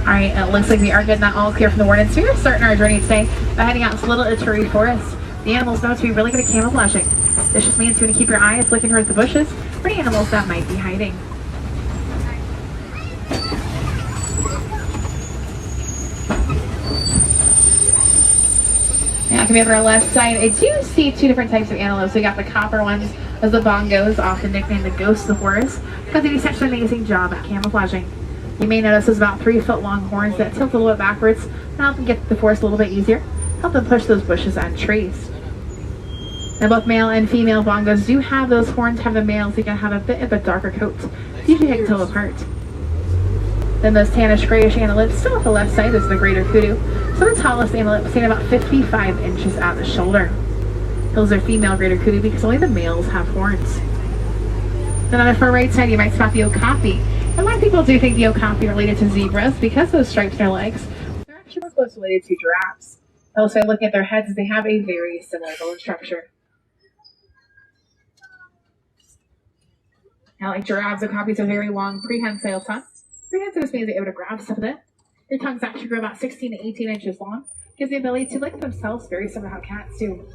Alright, it looks like we are getting that all clear from the warden. So we're starting our journey today by heading out to Little Ituri Forest. The animals know to be really good at camouflaging. This just means you want to keep your eyes looking towards the bushes for any animals that might be hiding. Now, coming over our left side, I do see two different types of antelopes. We got the copper ones, as the bongos, often nicknamed the ghosts of the forest, because they do such an amazing job at camouflaging. You may notice there's about 3-foot long horns that tilt a little bit backwards and help them get to the forest a little bit easier, help them push those bushes and trees. Now both male and female bongos do have those horns. Have the males, they can have a bit of a darker coat. It's usually you can tell apart. Then those tannish grayish antelopes, still at the left side, is the greater kudu. So the tallest antelope stand about 55 inches at the shoulder. Those are female greater kudu because only the males have horns. Then on the far right side, you might spot the okapi. A lot of people do think the okapi are related to zebras because those stripes in their legs. They're actually more closely related to giraffes. Also, looking at their heads, they have a very similar bone structure. Now, like giraffes, okapis have very long prehensile tongue. Prehensile means they're able to grab stuff with it. Their tongues actually grow about 16 to 18 inches long. Gives the ability to lick themselves, very similar to how cats do.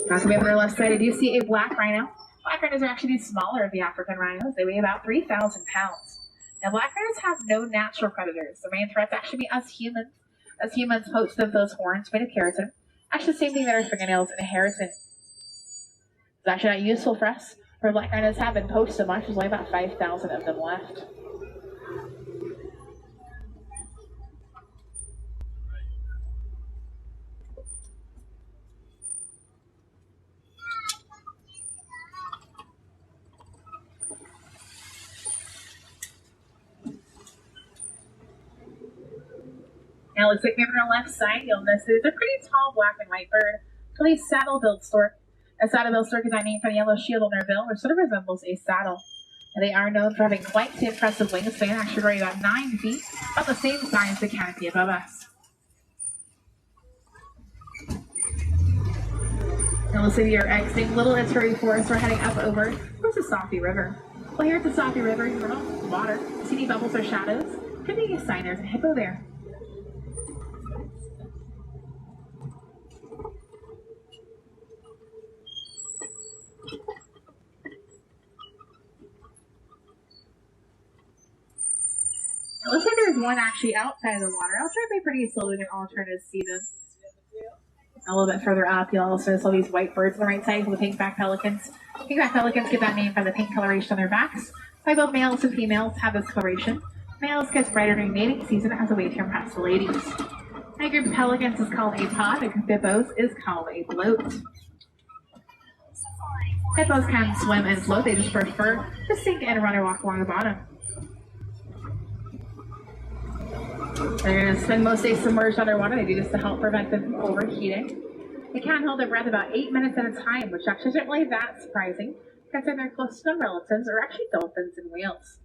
Now, coming over to the left side, I do see a black rhino. Black rhinos are actually the smaller of the African rhinos. They weigh about 3,000 pounds. Now, black rhinos have no natural predators. The main threats actually be us humans. As humans, most of those horns made of keratin. Actually, the same thing that our fingernails inherited. It's actually not useful for us. Where black rhinos have been poached so much, there's only about 5,000 of them left. Now, it looks like maybe on the left side, you'll notice there's a pretty tall black and white bird called a saddle-billed stork. A saddle-billed stork is named for the yellow shield on their bill, which sort of resembles a saddle. And they are known for having quite the impressive wingspan, actually growing about 9 feet, about the same size as the canopy above us. Now, let's say we are exiting Little Ituri Forest. We're heading up over towards the Safi River. Well, here at the Safi River, you're on water. See any bubbles or shadows? Could be a sign there's a hippo there. It looks like there's one actually outside of the water. I'll try to be pretty slow and all try to see them. A little bit further up, you'll also see these white birds on the right side, the pink-backed pelicans. Pink-backed pelicans get that name from the pink coloration on their backs. Why both males and females have this coloration. Males get brighter during mating season as a way to impress the ladies. A group of pelicans is called a pod, a group of hippos is called a float. Hippos can swim and float, they just prefer to sink and run or walk along the bottom. They're going to spend most days submerged underwater. They do this to help prevent them from overheating. They can hold their breath about 8 minutes at a time, which actually isn't really that surprising, considering they're close to their relatives, or actually dolphins and whales.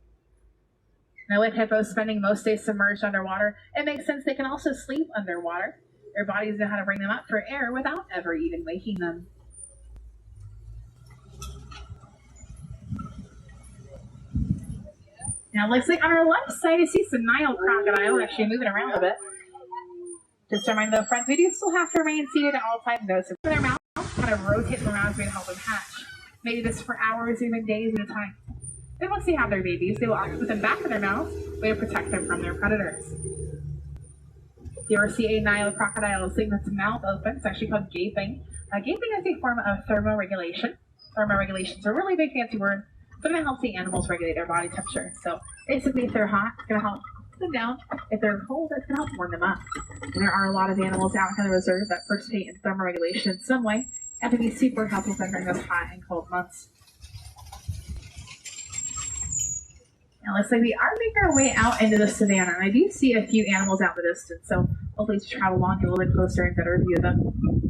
Now, with hippos spending most days submerged underwater, it makes sense they can also sleep underwater. Their bodies know how to bring them up for air without ever even waking them. Now, it looks like on our left side, I see some Nile crocodile actually moving around a bit. Just a reminder, though, friends, we do still have to remain seated at all times, though. So for their mouth, kind of rotate them around to help them hatch. Maybe this for hours, even days at a time. Then once they have their babies, they will often put them back in their mouths, way to protect them from their predators. If you ever see a Nile crocodile sitting with its mouth open, it's actually called gaping. Gaping is a form of thermoregulation. Thermoregulation is a really big fancy word. It's going to help the animals regulate their body temperature. So basically, if they're hot, it's going to help cool them down. If they're cold, it's going to help warm them up. And there are a lot of animals out in the reserve that participate in thermoregulation in some way and to be super helpful for them during those hot and cold months. Now, let's say we are making our way out into the savannah. And I do see a few animals out in the distance, so hopefully to travel along, get a little bit closer and better view of them.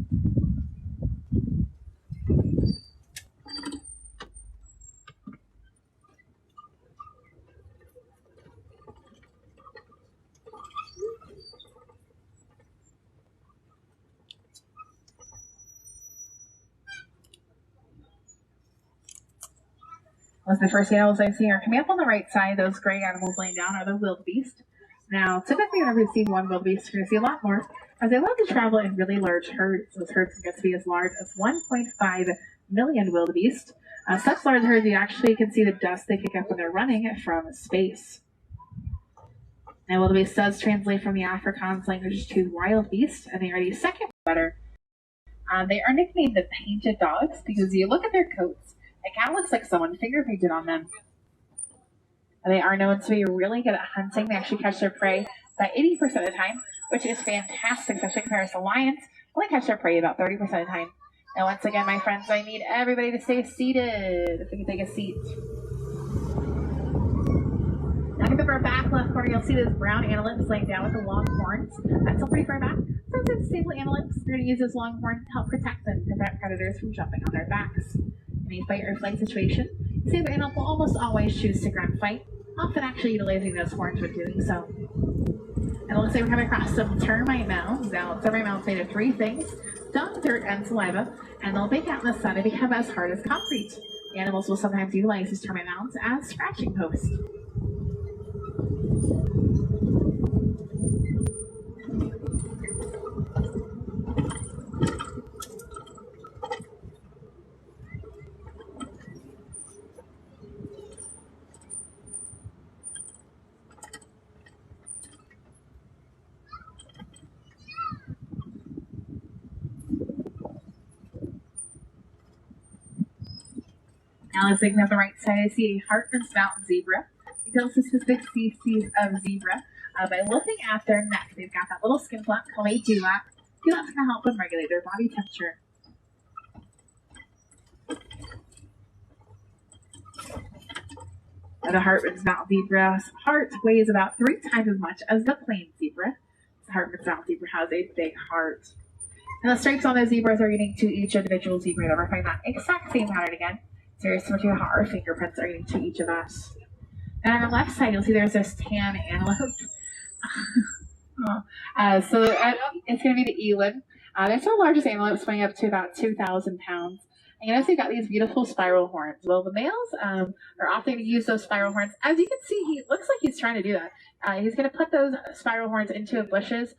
Those are the first animals I see are coming up on the right side. Those gray animals laying down are the wildebeest. Now, typically whenever you see one wildebeest, you're going to see a lot more, as they love to travel in really large herds. Those herds can get to be as large as 1.5 million wildebeest. Such large herds, you actually can see the dust they kick up when they're running from space. Now, wildebeest does translate from the Afrikaans language to wild beast, and they are the second better. They are nicknamed the painted dogs because you look at their coats, it kind of looks like someone finger painted on them. And they are known to be really good at hunting. They actually catch their prey about 80% of the time, which is fantastic, especially in comparison to lions. Only catch their prey about 30% of the time. Now, once again, my friends, I need everybody to stay seated. If we can take a seat. Now, look at our back left corner, you'll see those brown antelopes laying down with the long horns. That's still pretty far back. So it's stable antelopes. They're going to use those long horns to help protect them, prevent predators from jumping on their backs. In a fight or flight situation, you see the antelope will almost always choose to grunt fight, often actually utilizing those horns when doing so. And it looks like we're coming across some termite mounds. Now, termite mounds made of three things: dung, dirt, and saliva, and they'll bake out in the sun and become as hard as concrete. The animals will sometimes utilize these termite mounds as scratching posts. Now, let's look at the right side. I see a Hartman's mountain zebra. You can also specific species of zebra by looking at their neck. They've got that little skin flap called a dewlap. Dewlap's going to help them regulate their body temperature. Now, the Hartman's mountain zebra's heart weighs about 3 times as much as the plain zebra. The Hartman's mountain zebra has a big heart. And the stripes on those zebras are unique to each individual zebra. You'll never find that exact same pattern again. Very similar to how our fingerprints are unique to each of us. And on the left side, you'll see there's this tan antelope. It's going to be the eland. They're the largest antelopes, weighing up to about 2,000 pounds. And you notice they've got these beautiful spiral horns. Well, the males are often going to use those spiral horns. As you can see, he looks like he's trying to do that. He's going to put those spiral horns into bushes.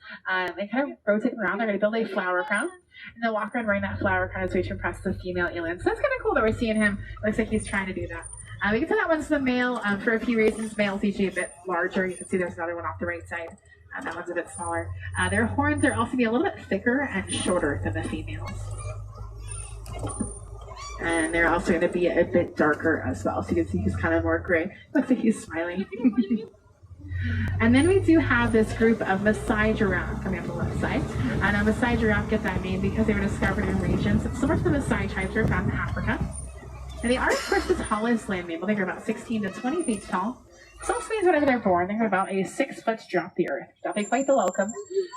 They kind of rotate them around. They're going to build a flower crown. And they'll walk around wearing that flower crown as way to impress the female eland. So that's kind of cool that we're seeing him. Looks like he's trying to do that. We can tell that one's the male for a few reasons. Male's usually a bit larger. You can see there's another one off the right side. That one's a bit smaller. Their horns are also be a little bit thicker and shorter than the females. And they're also going to be a bit darker as well. So you can see he's kind of more gray. Looks like he's smiling. And then we do have this group of Maasai giraffe coming up the left side. And a Maasai giraffe get that name because they were discovered in regions similar to the Maasai tribes are found in Africa. And they are, of course, the tallest land mammal. They're about 16 to 20 feet tall. So this means whenever they're born, they're about a 6-foot drop to the earth. Definitely quite the welcome.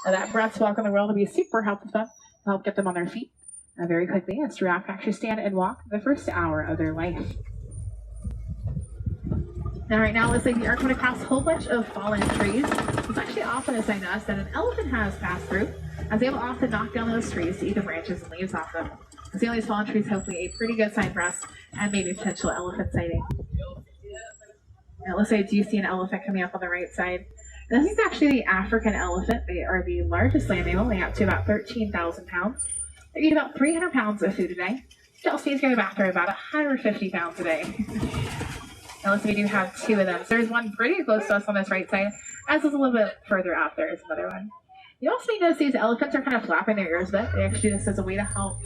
That breath's welcome in the world will be super helpful to help get them on their feet very quickly. As giraffe can actually stand and walk the first hour of their life. Now, right now, it looks like we are coming across a whole bunch of fallen trees. It's actually often a sign to us that an elephant has passed through, as they will often knock down those trees to eat the branches and leaves off them. So seeing these fallen trees, hopefully a pretty good sign for us, and maybe a potential elephant sighting. Now, it looks like I do see an elephant coming up on the right side. And this is actually the African elephant. They are the largest land mammal, weighing up to about 13,000 pounds. They eat about 300 pounds of food a day. Chelsea's going to go after about 150 pounds a day. Now, we do have 2 of them. So there's one pretty close to us on this right side, as is a little bit further out there is another one. You also notice these elephants are kind of flapping their ears a bit. They actually do this as a way to help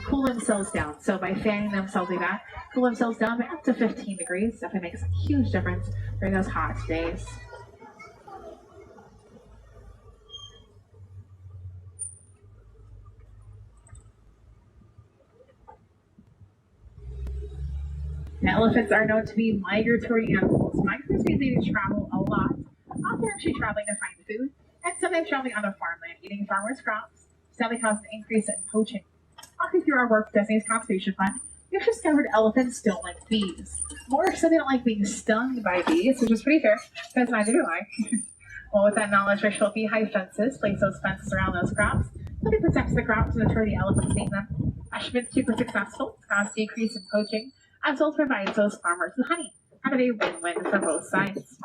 cool themselves down. So by fanning themselves like that, cool themselves down by up to 15 degrees. Definitely makes a huge difference during those hot days. Now, elephants are known to be migratory animals. Migratory means they do travel a lot, often actually traveling to find food, and sometimes traveling on the farmland, eating farmers' crops, sadly causing an increase in poaching. Often through our work with Disney's Conservation Fund, we've discovered elephants don't like bees. More so, they don't like being stung by bees, which is pretty fair, because neither do I. Well, with that knowledge, there shall be beehive fences, place those fences around those crops, really protects the crops and deter the elephants eating them. That should be super successful. It's caused a decrease in poaching, as well as provides those farmers with honey. Kind of a win-win for both sides.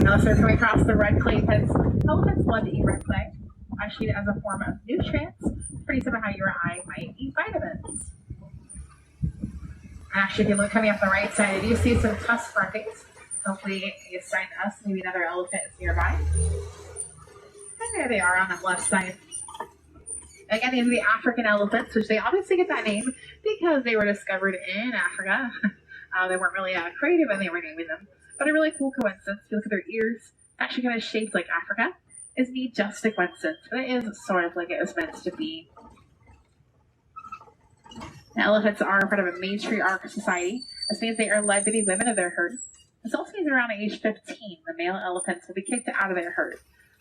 Now, as they're coming across the red clay pits, elephants love to eat red clay. Actually, as a form of nutrients, pretty similar how you or I might eat vitamins. Actually, if you look coming up the right side, you see some tusk markings. Hopefully, you sign us, maybe another elephant is nearby. And there they are on the left side. Again, these are the African elephants, which they obviously get that name because they were discovered in Africa. They weren't really creative when they were naming them. But a really cool coincidence, if you look at their ears, actually kind of shaped like Africa, is indeed just a coincidence. But it is sort of like it was meant to be. Now, elephants are part of a matriarch society. This means they are led to be women of their herd. This also means around age 15, the male elephants will be kicked out of their herd.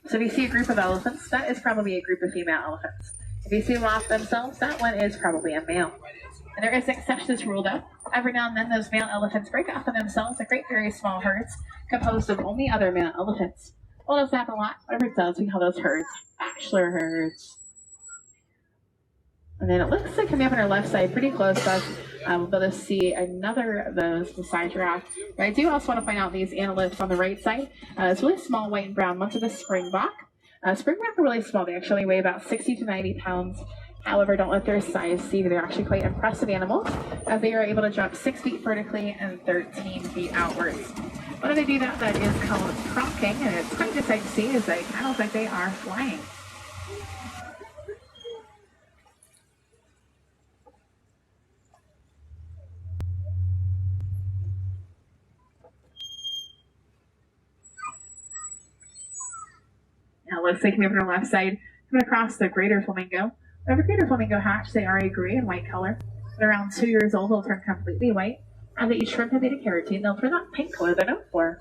So if you see a group of elephants, that is probably a group of female elephants. If you see them off themselves, that one is probably a male. And there is an exception to this rule, though. Every now and then, those male elephants break off of themselves and create very small herds composed of only other male elephants. Well, it doesn't happen a lot. Whatever it does, we call those herds bachelor herds. And then it looks like coming up on our left side, pretty close to us, we'll be able to see another of those beside giraffe. But I do also want to point out these antelopes on the right side. It's really small, white and brown. One's of the springbok. Springbok are really small. They actually weigh about 60 to 90 pounds. However, don't let their size see that they're actually quite impressive animals, as they are able to jump 6 feet vertically and 13 feet outwards. When they do that, that is called crocking, and it's quite exciting to see as they kind of look like they are flying. Now it looks like we have on our left side, coming across the greater flamingo. Whenever greater flamingo hatch, they are a gray and white color. At around 2 years old, they'll turn completely white. As they eat shrimp and beta-carotene, they'll turn that pink color they're known for.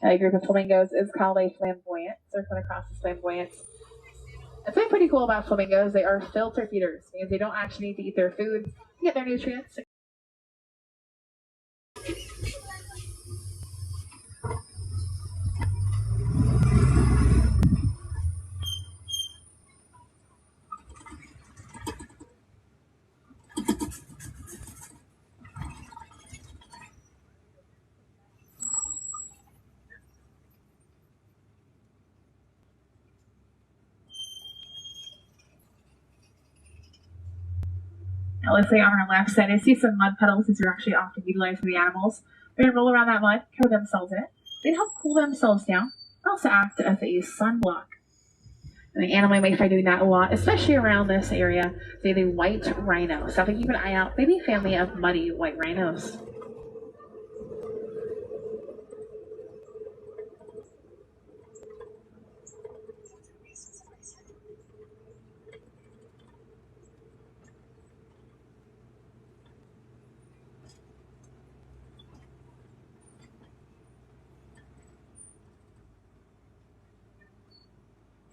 A group of flamingos is called a flamboyant. So they're coming across as flamboyants. What's pretty cool about flamingos, they are filter feeders, means they don't actually need to eat their food to get their nutrients. Now let's say on our left side, I see some mud puddles. These are actually often utilized for the animals. They're going to roll around that mud, cover themselves in it. They help cool themselves down. They also act as a sunblock. And the animal may find doing that a lot, especially around this area. Say the white rhino. So keep an eye out. Maybe a family of muddy white rhinos.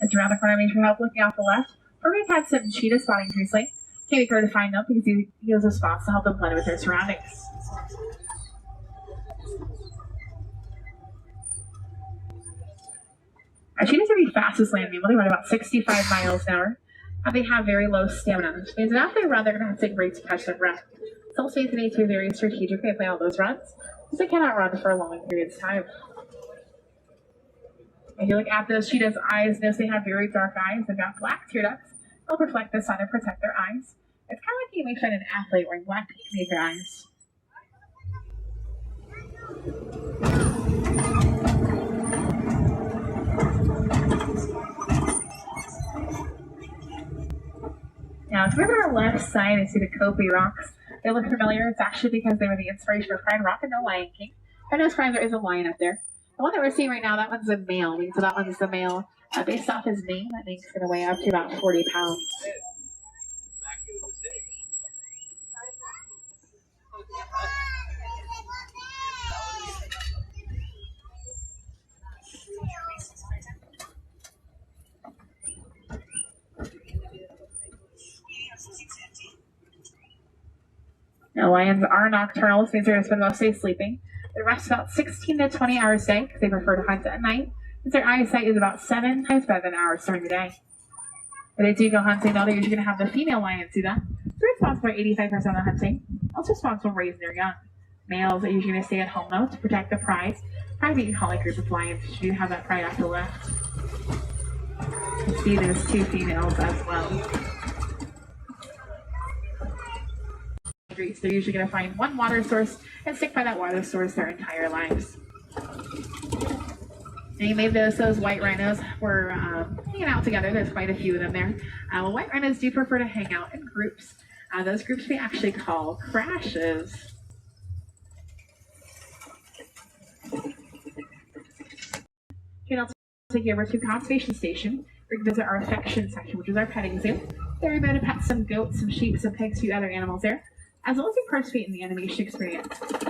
It's around the corner. Make sure you help looking off the left. We've had some cheetah spotting recently. Can't be hard to find them because he uses those spots to help them blend with their surroundings. Cheetahs are the fastest land mammal. They run about 65 miles an hour. And they have very low stamina, which means that after they run, they're going to have to take breaks to catch their breath. So it means they need to be very strategically plan out those runs because they cannot run for long periods of time. If you look at those cheetahs' eyes, notice they have very dark eyes. They've got black tear ducts. They'll reflect the sun and protect their eyes. It's kind of like you may find an athlete wearing black paint to make their eyes. Now, if you're on our left side, I see the Kopi rocks. They look familiar. It's actually because they were the inspiration for Pride Rock and the Lion King. I know there is a lion up there. The one that we're seeing right now, that one's a male. So that one's the male. Based off his name, that name's going to weigh up to about 40 pounds. Now, lions are nocturnal, which means they're going to spend most days sleeping. They rest about 16 to 20 hours a day because they prefer to hunt at night, since their eyesight is about 7 times better than ours during the day. When they do go hunting, though, they're usually going to have the female lions do that. They're responsible for 85% of the hunting, also responsible for raising their young. Males are usually going to stay at home, though, to protect the prize. Probably a collie group of lions should you have that pride after left. You can see there's 2 females as well. They're usually going to find one water source and stick by that water source their entire lives. And you may notice those white rhinos were hanging out together. There's quite a few of them there. Well, white rhinos do prefer to hang out in groups. Those groups we actually call crashes. Okay, I'll take you over to Conservation Station. We're going to visit our affection section, which is our petting zoo. There we're going to pet some goats, some sheep, some pigs, a few other animals there, as well as participate in the animation experience.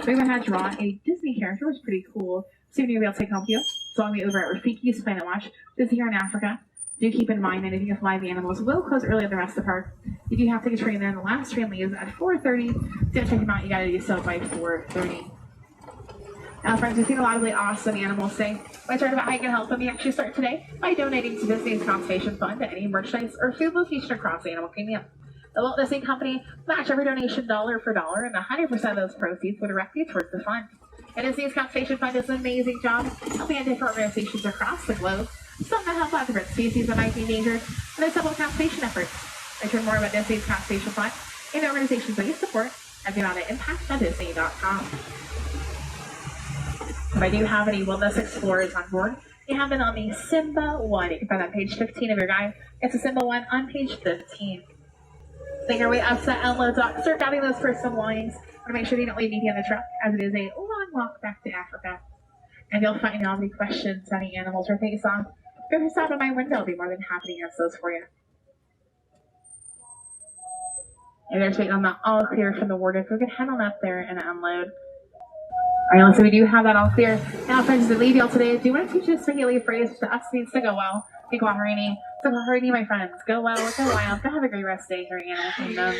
We're going to draw a Disney character, which is pretty cool. So you'll be able to take home with you. So I'll be over at Rafiki's Planet Watch. This is here in Africa. Do keep in mind that anything with live animals will close early at the rest of the park. You do have to get a train there, and the last train leaves at 4:30. So check them out. You got to do so by 4:30. Now, friends, we've seen a lot of really awesome animals today. When I talked about how you can help them, you actually start today by donating to Disney's Conservation Fund to any merchandise or food location across the Animal Kingdom. The Walt Disney Company match every donation dollar for dollar, and 100% of those proceeds go directly towards the fund. And Disney's Conservation Fund does an amazing job helping out different organizations across the globe, some that help out different species that might be endangered, and there's several conservation efforts. Learn more about Disney's Conservation Fund and the organizations that you support at impact.disney.com. If I do have any wilderness explorers on board, you have them on the Simba 1. You can find that on page 15 of your guide. It's a Simba 1 on page 15. Make your way up to that unload dock. Start gathering those first belongings. To make sure you don't leave anything in the truck, as it is a long walk back to Africa. And you'll find out any questions, any animals, or things on. Go ahead and stop by my window. I'll be more than happy to answer those for you. And there's waiting on the all clear from the warden. We can head on up there and unload. All right, so we do have that all clear. Now, friends, to leave y'all today, I do want to teach you a singular phrase to us means to go well. Go Harini. So Harini, my friends. Go well, go wild. Go have a great rest day here in Animal Kingdom.